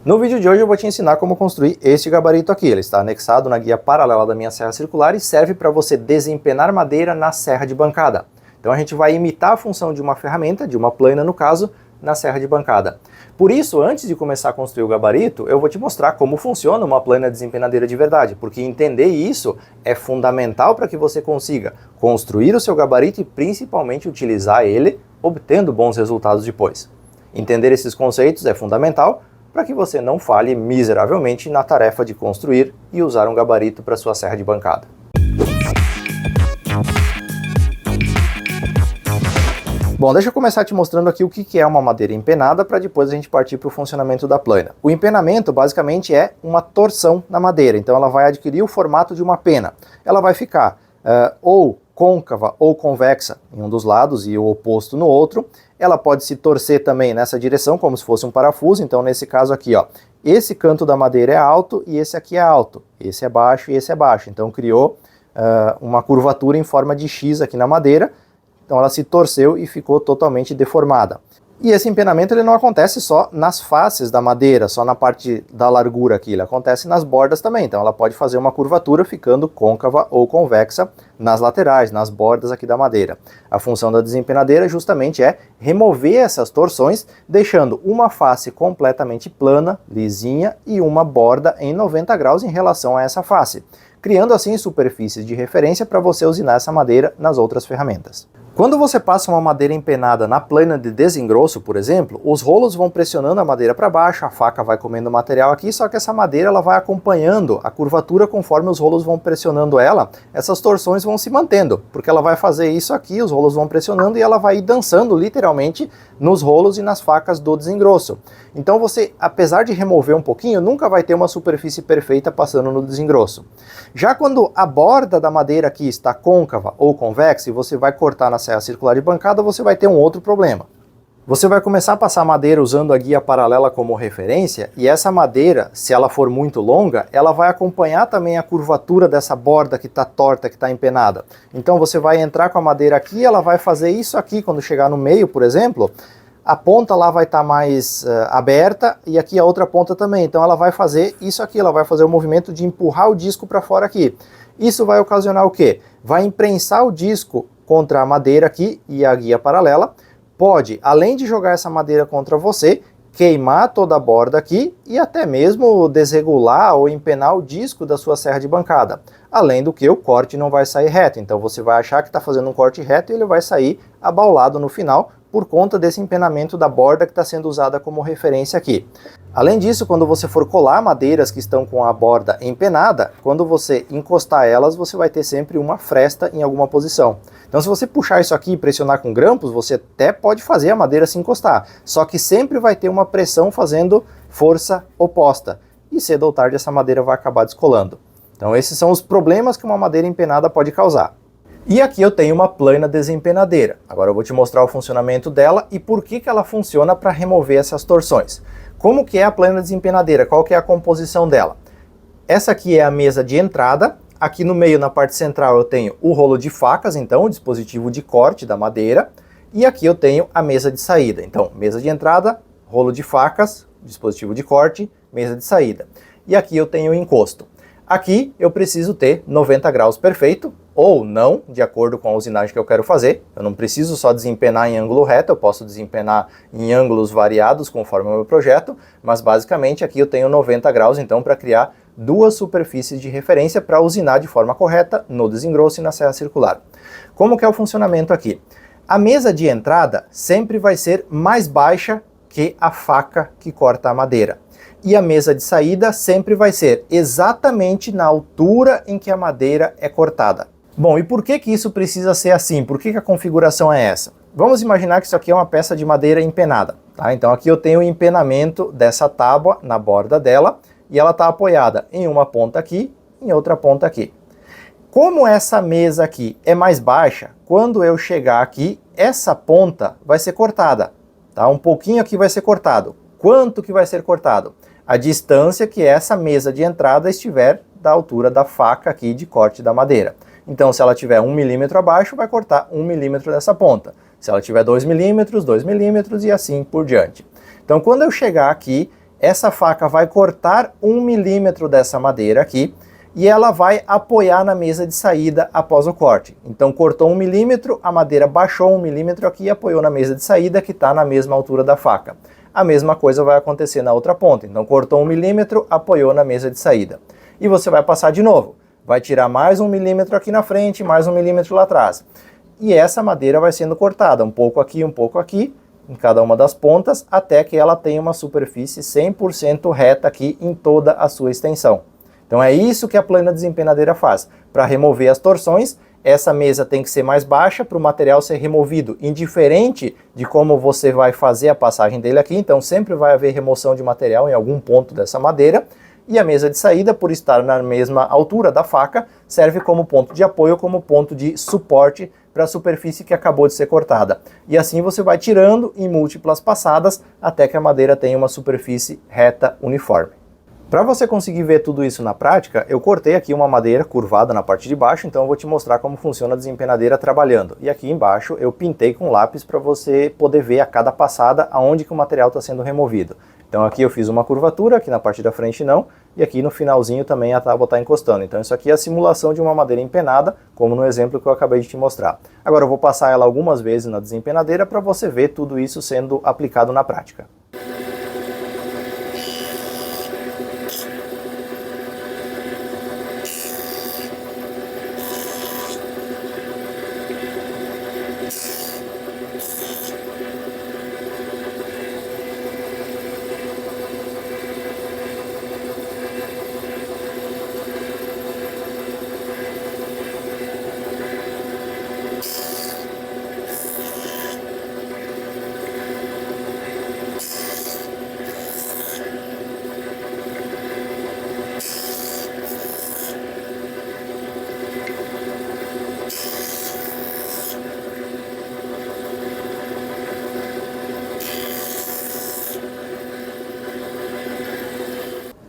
No vídeo de hoje eu vou te ensinar como construir este gabarito aqui. Ele está anexado na guia paralela da minha serra circular e serve para você desempenar madeira na serra de bancada. Então a gente vai imitar a função de uma ferramenta, de uma plana no caso, na serra de bancada. Por isso, antes de começar a construir o gabarito, eu vou te mostrar como funciona uma plana desempenadeira de verdade, porque entender isso é fundamental para que você consiga construir o seu gabarito e principalmente utilizar ele, obtendo bons resultados depois. Entender esses conceitos é fundamental para que você não falhe miseravelmente na tarefa de construir e usar um gabarito para sua serra de bancada. Bom, deixa eu começar te mostrando aqui o que é uma madeira empenada para depois a gente partir para o funcionamento da plana. O empenamento basicamente é uma torção na madeira, então ela vai adquirir o formato de uma pena. Ela vai ficar ou côncava ou convexa em um dos lados e o oposto no outro. Ela pode se torcer também nessa direção, como se fosse um parafuso. Então, nesse caso aqui, ó, esse canto da madeira é alto e esse aqui é alto. Esse é baixo e esse é baixo. Então, criou uma curvatura em forma de X aqui na madeira. Então, ela se torceu e ficou totalmente deformada. E esse empenamento ele não acontece só nas faces da madeira, só na parte da largura aqui, ele acontece nas bordas também. Então ela pode fazer uma curvatura ficando côncava ou convexa nas laterais, nas bordas aqui da madeira. A função da desempenadeira justamente é remover essas torções, deixando uma face completamente plana, lisinha e uma borda em 90 graus em relação a essa face, criando assim superfícies de referência para você usinar essa madeira nas outras ferramentas. Quando você passa uma madeira empenada na plana de desengrosso, por exemplo, os rolos vão pressionando a madeira para baixo, a faca vai comendo o material aqui, só que essa madeira ela vai acompanhando a curvatura conforme os rolos vão pressionando ela, essas torções vão se mantendo, porque ela vai fazer isso aqui, os rolos vão pressionando e ela vai ir dançando literalmente nos rolos e nas facas do desengrosso. Então você, apesar de remover um pouquinho, nunca vai ter uma superfície perfeita passando no desengrosso. Já quando a borda da madeira aqui está côncava ou convexa e você vai cortar na serra circular de bancada, você vai ter um outro problema. Você vai começar a passar madeira usando a guia paralela como referência e essa madeira, se ela for muito longa, ela vai acompanhar também a curvatura dessa borda que está torta, que está empenada. Então você vai entrar com a madeira aqui, ela vai fazer isso aqui, quando chegar no meio, por exemplo, a ponta lá vai estar mais aberta e aqui a outra ponta também. Então ela vai fazer isso aqui, ela vai fazer o movimento de empurrar o disco para fora aqui. Isso vai ocasionar o quê? Vai imprensar o disco contra a madeira aqui e a guia paralela. Pode, além de jogar essa madeira contra você, queimar toda a borda aqui e até mesmo desregular ou empenar o disco da sua serra de bancada. Além do que o corte não vai sair reto, então você vai achar que está fazendo um corte reto e ele vai sair abaulado no final por conta desse empenamento da borda que está sendo usada como referência aqui. Além disso, quando você for colar madeiras que estão com a borda empenada, quando você encostar elas, você vai ter sempre uma fresta em alguma posição. Então se você puxar isso aqui e pressionar com grampos, você até pode fazer a madeira se encostar, só que sempre vai ter uma pressão fazendo força oposta, e cedo ou tarde essa madeira vai acabar descolando. Então esses são os problemas que uma madeira empenada pode causar. E aqui eu tenho uma plana desempenadeira. Agora eu vou te mostrar o funcionamento dela e por que ela funciona para remover essas torções. Como que é a plana desempenadeira? Qual que é a composição dela? Essa aqui é a mesa de entrada. Aqui no meio, na parte central, eu tenho o rolo de facas, então o dispositivo de corte da madeira. E aqui eu tenho a mesa de saída. Então, mesa de entrada, rolo de facas, dispositivo de corte, mesa de saída. E aqui eu tenho o encosto. Aqui eu preciso ter 90 graus perfeito, ou não, de acordo com a usinagem que eu quero fazer. Eu não preciso só desempenar em ângulo reto, eu posso desempenar em ângulos variados conforme o meu projeto, mas basicamente aqui eu tenho 90 graus, então, para criar duas superfícies de referência para usinar de forma correta no desengrosso e na serra circular. Como que é o funcionamento aqui? A mesa de entrada sempre vai ser mais baixa que a faca que corta a madeira. E a mesa de saída sempre vai ser exatamente na altura em que a madeira é cortada. Bom, e por que isso precisa ser assim? Por que a configuração é essa? Vamos imaginar que isso aqui é uma peça de madeira empenada, tá? Então aqui eu tenho o empenamento dessa tábua na borda dela e ela está apoiada em uma ponta aqui, em outra ponta aqui. Como essa mesa aqui é mais baixa, quando eu chegar aqui, essa ponta vai ser cortada, tá? Um pouquinho aqui vai ser cortado. Quanto que vai ser cortado? A distância que essa mesa de entrada estiver da altura da faca aqui de corte da madeira. Então, se ela tiver 1 milímetro abaixo, vai cortar 1 milímetro dessa ponta. Se ela tiver 2 milímetros, 2 milímetros e assim por diante. Então, quando eu chegar aqui essa faca vai cortar 1 milímetro dessa madeira aqui e ela vai apoiar na mesa de saída após o corte. Então cortou 1 milímetro, a madeira baixou 1 milímetro aqui e apoiou na mesa de saída que está na mesma altura da faca. A mesma coisa vai acontecer na outra ponta. Então cortou 1 milímetro, apoiou na mesa de saída. E você vai passar de novo. Vai tirar mais 1 milímetro aqui na frente, mais 1 milímetro lá atrás. E essa madeira vai sendo cortada, um pouco aqui, em cada uma das pontas, até que ela tenha uma superfície 100% reta aqui em toda a sua extensão. Então é isso que a plana desempenadeira faz. Para remover as torções, essa mesa tem que ser mais baixa para o material ser removido, indiferente de como você vai fazer a passagem dele aqui. Então sempre vai haver remoção de material em algum ponto dessa madeira. E a mesa de saída, por estar na mesma altura da faca, serve como ponto de apoio, como ponto de suporte para a superfície que acabou de ser cortada. E assim você vai tirando em múltiplas passadas até que a madeira tenha uma superfície reta uniforme. Para você conseguir ver tudo isso na prática, eu cortei aqui uma madeira curvada na parte de baixo, então eu vou te mostrar como funciona a desempenadeira trabalhando. E aqui embaixo eu pintei com lápis para você poder ver a cada passada aonde que o material está sendo removido. Então aqui eu fiz uma curvatura, aqui na parte da frente não, e aqui no finalzinho também a tábua está encostando. Então isso aqui é a simulação de uma madeira empenada, como no exemplo que eu acabei de te mostrar. Agora eu vou passar ela algumas vezes na desempenadeira para você ver tudo isso sendo aplicado na prática.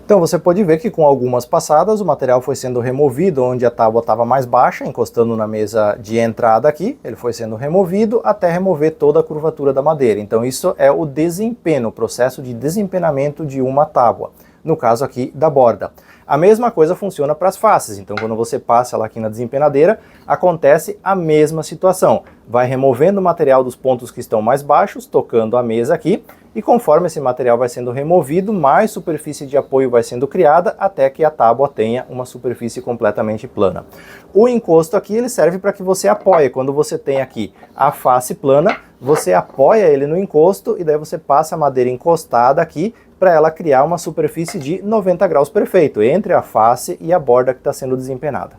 Então você pode ver que com algumas passadas o material foi sendo removido onde a tábua estava mais baixa, encostando na mesa de entrada aqui, ele foi sendo removido até remover toda a curvatura da madeira. Então isso é o desempenho, o processo de desempenamento de uma tábua, no caso aqui da borda. A mesma coisa funciona para as faces, então quando você passa ela aqui na desempenadeira, acontece a mesma situação. Vai removendo o material dos pontos que estão mais baixos, tocando a mesa aqui, e conforme esse material vai sendo removido, mais superfície de apoio vai sendo criada até que a tábua tenha uma superfície completamente plana. O encosto aqui ele serve para que você apoie. Quando você tem aqui a face plana, você apoia ele no encosto e daí você passa a madeira encostada aqui para ela criar uma superfície de 90 graus perfeito entre a face e a borda que está sendo desempenada.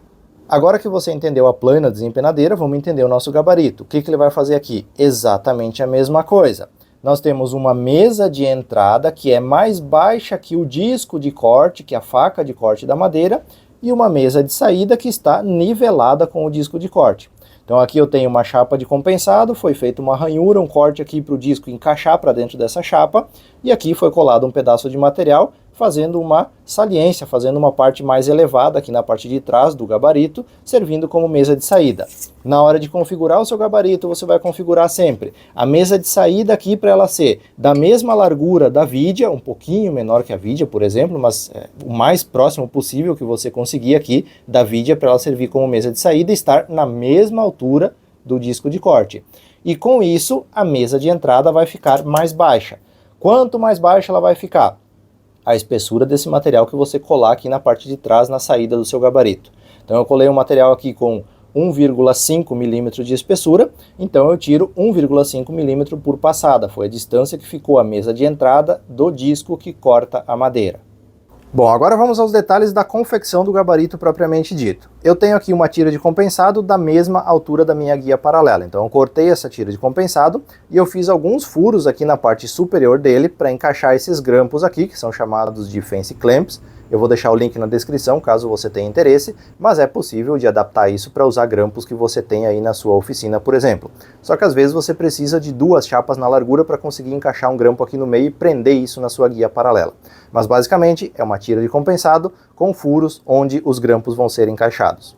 Agora que você entendeu a plana desempenadeira, vamos entender o nosso gabarito. O que ele vai fazer aqui? Exatamente a mesma coisa. Nós temos uma mesa de entrada que é mais baixa que o disco de corte, que é a faca de corte da madeira, e uma mesa de saída que está nivelada com o disco de corte. Então aqui eu tenho uma chapa de compensado, foi feita uma ranhura, um corte aqui para o disco encaixar para dentro dessa chapa, e aqui foi colado um pedaço de material, fazendo uma saliência, fazendo uma parte mais elevada aqui na parte de trás do gabarito, servindo como mesa de saída. Na hora de configurar o seu gabarito, você vai configurar sempre a mesa de saída aqui para ela ser da mesma largura da vidia, um pouquinho menor que a vidia, por exemplo, mas o mais próximo possível que você conseguir aqui da vidia para ela servir como mesa de saída e estar na mesma altura do disco de corte. E com isso, a mesa de entrada vai ficar mais baixa. Quanto mais baixa ela vai ficar? A espessura desse material que você colar aqui na parte de trás, na saída do seu gabarito. Então eu colei um material aqui com 1,5 milímetro de espessura, então eu tiro 1,5 milímetro por passada. Foi a distância que ficou a mesa de entrada do disco que corta a madeira. Bom, agora vamos aos detalhes da confecção do gabarito propriamente dito. Eu tenho aqui uma tira de compensado da mesma altura da minha guia paralela. Então eu cortei essa tira de compensado e eu fiz alguns furos aqui na parte superior dele para encaixar esses grampos aqui, que são chamados de fence clamps. Eu vou deixar o link na descrição caso você tenha interesse, mas é possível de adaptar isso para usar grampos que você tem aí na sua oficina, por exemplo. Só que às vezes você precisa de 2 chapas na largura para conseguir encaixar um grampo aqui no meio e prender isso na sua guia paralela. Mas basicamente é uma tira de compensado com furos onde os grampos vão ser encaixados.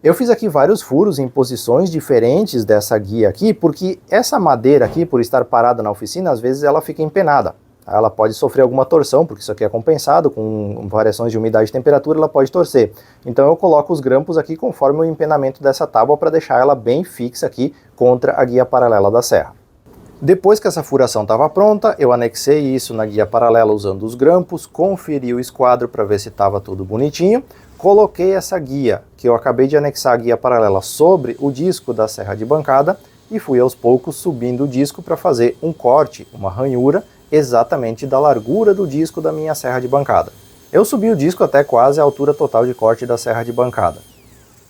Eu fiz aqui vários furos em posições diferentes dessa guia aqui, porque essa madeira aqui, por estar parada na oficina, às vezes ela fica empenada. Ela pode sofrer alguma torção, porque isso aqui é compensado, com variações de umidade e temperatura, ela pode torcer. Então eu coloco os grampos aqui conforme o empenamento dessa tábua para deixar ela bem fixa aqui contra a guia paralela da serra. Depois que essa furação estava pronta, eu anexei isso na guia paralela usando os grampos, conferi o esquadro para ver se estava tudo bonitinho, coloquei essa guia, que eu acabei de anexar a guia paralela sobre o disco da serra de bancada e fui aos poucos subindo o disco para fazer um corte, uma ranhura, exatamente da largura do disco da minha serra de bancada. Eu subi o disco até quase a altura total de corte da serra de bancada.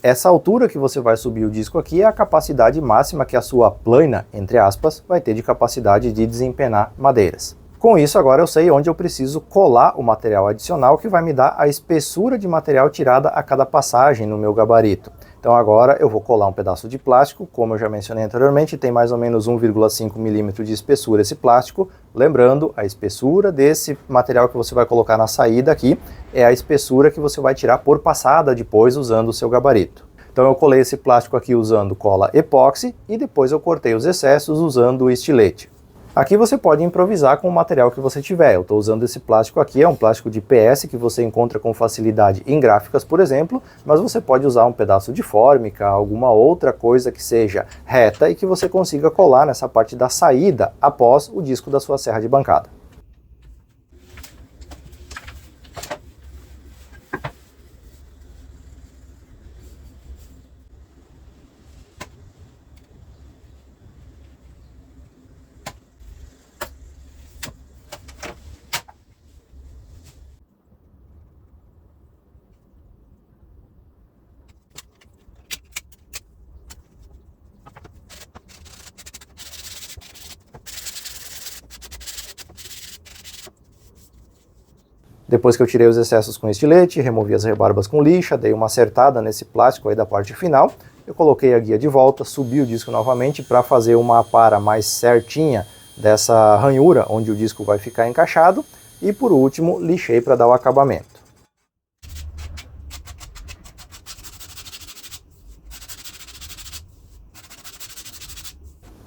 Essa altura que você vai subir o disco aqui é a capacidade máxima que a sua plaina, entre aspas, vai ter de capacidade de desempenar madeiras. Com isso, agora eu sei onde eu preciso colar o material adicional que vai me dar a espessura de material tirada a cada passagem no meu gabarito. Então agora eu vou colar um pedaço de plástico, como eu já mencionei anteriormente, tem mais ou menos 1,5 milímetros de espessura esse plástico. Lembrando, a espessura desse material que você vai colocar na saída aqui é a espessura que você vai tirar por passada depois usando o seu gabarito. Então eu colei esse plástico aqui usando cola epóxi e depois eu cortei os excessos usando o estilete. Aqui você pode improvisar com o material que você tiver. Eu estou usando esse plástico aqui, é um plástico de PS que você encontra com facilidade em gráficas, por exemplo, mas você pode usar um pedaço de fórmica, alguma outra coisa que seja reta e que você consiga colar nessa parte da saída após o disco da sua serra de bancada. Depois que eu tirei os excessos com estilete, removi as rebarbas com lixa, dei uma acertada nesse plástico aí da parte final, eu coloquei a guia de volta, subi o disco novamente para fazer uma para mais certinha dessa ranhura onde o disco vai ficar encaixado e por último lixei para dar o acabamento.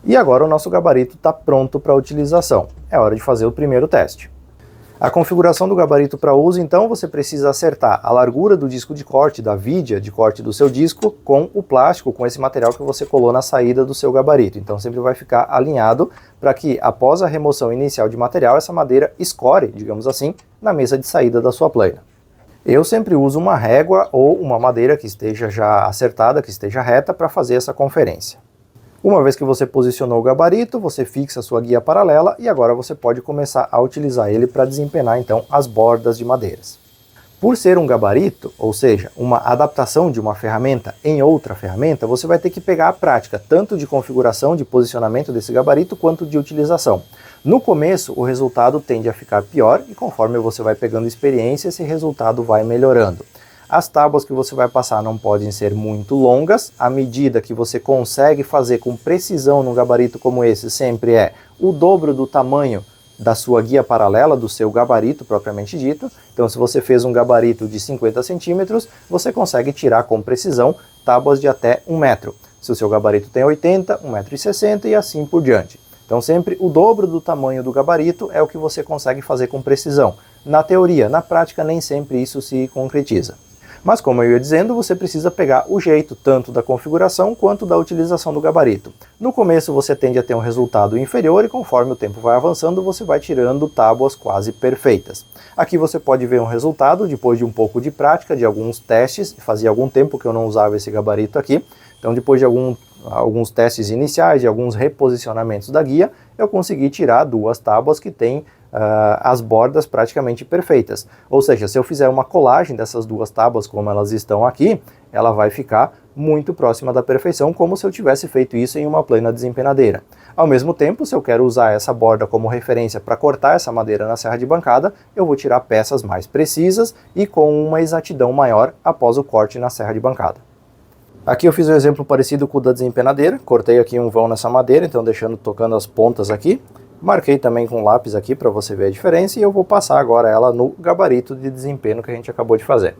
E agora o nosso gabarito está pronto para utilização. É hora de fazer o primeiro teste. A configuração do gabarito para uso, então, você precisa acertar a largura do disco de corte, da vidia de corte do seu disco, com o plástico, com esse material que você colou na saída do seu gabarito. Então sempre vai ficar alinhado para que, após a remoção inicial de material, essa madeira escore, digamos assim, na mesa de saída da sua plaina. Eu sempre uso uma régua ou uma madeira que esteja já acertada, que esteja reta, para fazer essa conferência. Uma vez que você posicionou o gabarito, você fixa a sua guia paralela e agora você pode começar a utilizar ele para desempenar então as bordas de madeiras. Por ser um gabarito, ou seja, uma adaptação de uma ferramenta em outra ferramenta, você vai ter que pegar a prática tanto de configuração, de posicionamento desse gabarito, quanto de utilização. No começo, o resultado tende a ficar pior e conforme você vai pegando experiência, esse resultado vai melhorando. As tábuas que você vai passar não podem ser muito longas, à medida que você consegue fazer com precisão num gabarito como esse, sempre é o dobro do tamanho da sua guia paralela, do seu gabarito propriamente dito. Então se você fez um gabarito de 50 centímetros, você consegue tirar com precisão tábuas de até 1 metro. Se o seu gabarito tem 80, 1,60 m e assim por diante. Então sempre o dobro do tamanho do gabarito é o que você consegue fazer com precisão. Na teoria, na prática nem sempre isso se concretiza. Mas como eu ia dizendo, você precisa pegar o jeito tanto da configuração quanto da utilização do gabarito. No começo você tende a ter um resultado inferior e conforme o tempo vai avançando você vai tirando tábuas quase perfeitas. Aqui você pode ver um resultado depois de um pouco de prática, de alguns testes. Fazia algum tempo que eu não usava esse gabarito aqui, então depois de alguns testes iniciais, de alguns reposicionamentos da guia, eu consegui tirar 2 tábuas que têm as bordas praticamente perfeitas. Ou seja, se eu fizer uma colagem dessas 2 tábuas como elas estão aqui, ela vai ficar muito próxima da perfeição, como se eu tivesse feito isso em uma plaina desempenadeira. Ao mesmo tempo, se eu quero usar essa borda como referência para cortar essa madeira na serra de bancada, eu vou tirar peças mais precisas e com uma exatidão maior após o corte na serra de bancada. Aqui eu fiz um exemplo parecido com o da desempenadeira, cortei aqui um vão nessa madeira, então tocando as pontas aqui. Marquei também com lápis aqui para você ver a diferença e eu vou passar agora ela no gabarito de desempenho que a gente acabou de fazer.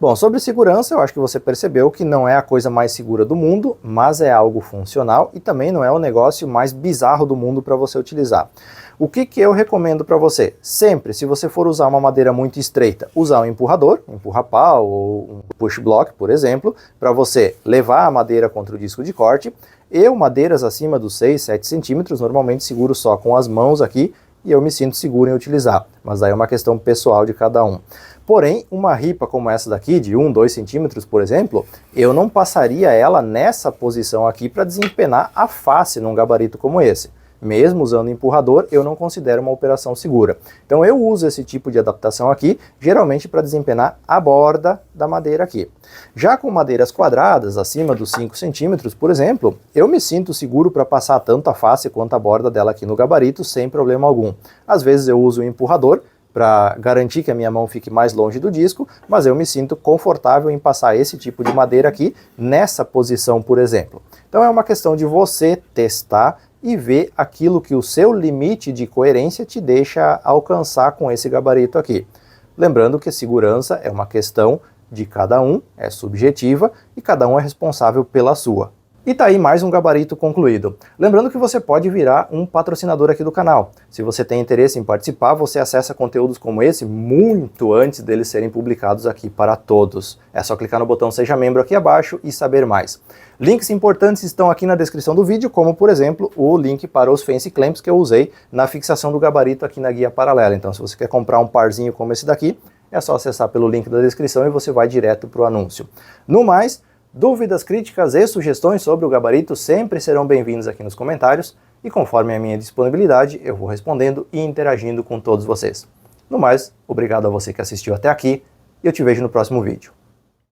Bom, sobre segurança, eu acho que você percebeu que não é a coisa mais segura do mundo, mas é algo funcional e também não é o negócio mais bizarro do mundo para você utilizar. O que eu recomendo para você? Sempre, se você for usar uma madeira muito estreita, usar um empurrador, um empurra-pau ou um push block, por exemplo, para você levar a madeira contra o disco de corte. Eu, madeiras acima dos 6, 7 centímetros, normalmente seguro só com as mãos aqui e eu me sinto seguro em utilizar, mas daí é uma questão pessoal de cada um. Porém, uma ripa como essa daqui, de 1, 2 centímetros, por exemplo, eu não passaria ela nessa posição aqui para desempenar a face num gabarito como esse. Mesmo usando empurrador, eu não considero uma operação segura. Então eu uso esse tipo de adaptação aqui, geralmente para desempenar a borda da madeira aqui. Já com madeiras quadradas, acima dos 5 centímetros, por exemplo, eu me sinto seguro para passar tanto a face quanto a borda dela aqui no gabarito, sem problema algum. Às vezes eu uso o empurrador, para garantir que a minha mão fique mais longe do disco, mas eu me sinto confortável em passar esse tipo de madeira aqui nessa posição, por exemplo. Então é uma questão de você testar e ver aquilo que o seu limite de coerência te deixa alcançar com esse gabarito aqui. Lembrando que segurança é uma questão de cada um, é subjetiva e cada um é responsável pela sua. E tá aí mais um gabarito concluído. Lembrando que você pode virar um patrocinador aqui do canal. Se você tem interesse em participar, você acessa conteúdos como esse muito antes deles serem publicados aqui para todos. É só clicar no botão Seja Membro aqui abaixo e saber mais. Links importantes estão aqui na descrição do vídeo, como por exemplo o link para os Fancy Clamps que eu usei na fixação do gabarito aqui na guia paralela. Então se você quer comprar um parzinho como esse daqui, é só acessar pelo link da descrição e você vai direto para o anúncio. No mais, dúvidas, críticas e sugestões sobre o gabarito sempre serão bem-vindos aqui nos comentários e conforme a minha disponibilidade eu vou respondendo e interagindo com todos vocês. No mais, obrigado a você que assistiu até aqui e eu te vejo no próximo vídeo.